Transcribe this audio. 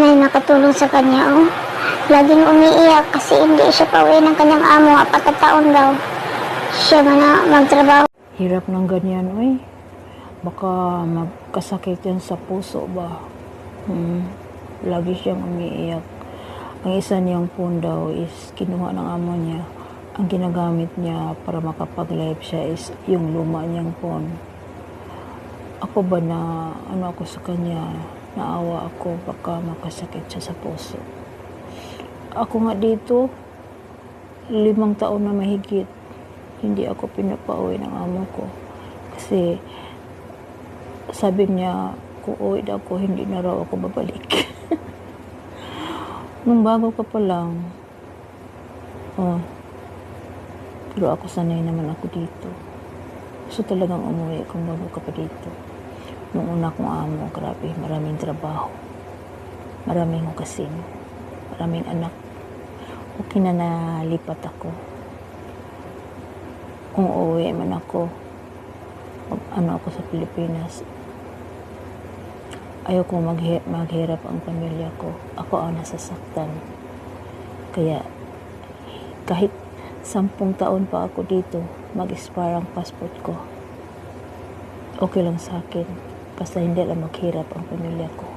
may nakatulong sa kanya, oh. Laging umiiyak kasi hindi siya pauwi ng kanyang amo, 4 taon daw siya na magtrabaho. Hirap ng ganyan, uy. Baka magkasakit yan sa puso ba? Lagi siyang umiiyak. Ang isa niyang phone daw is kinuha ng amo niya. Ang ginagamit niya para makapag-live siya is yung luma niyang phone. Ako ba na, ako sa kanya, naawa ako, baka makasakit siya sa puso. Ako nga dito, 5 taon na mahigit, hindi ako pinapauwi ng amo ko. Kasi, sabi niya, kung uwi na ako, hindi na raw ako babalik. Nung bago ka pa lang, pero ako sanay naman ako dito. So talagang umuwi kung bago ka pa dito. Nung una kong amo, grabe, maraming trabaho. Maraming hukasin. Maraming anak. Okay na nalipat ako. Kung uuwi man ako, ako sa Pilipinas, ayoko maghirap ang pamilya ko. Ako ang nasasaktan. Kaya, kahit 10 taon pa ako dito, mag-expire ang passport ko. Okay lang sa akin. Basta hindi lang maghirap ang pamilya ko.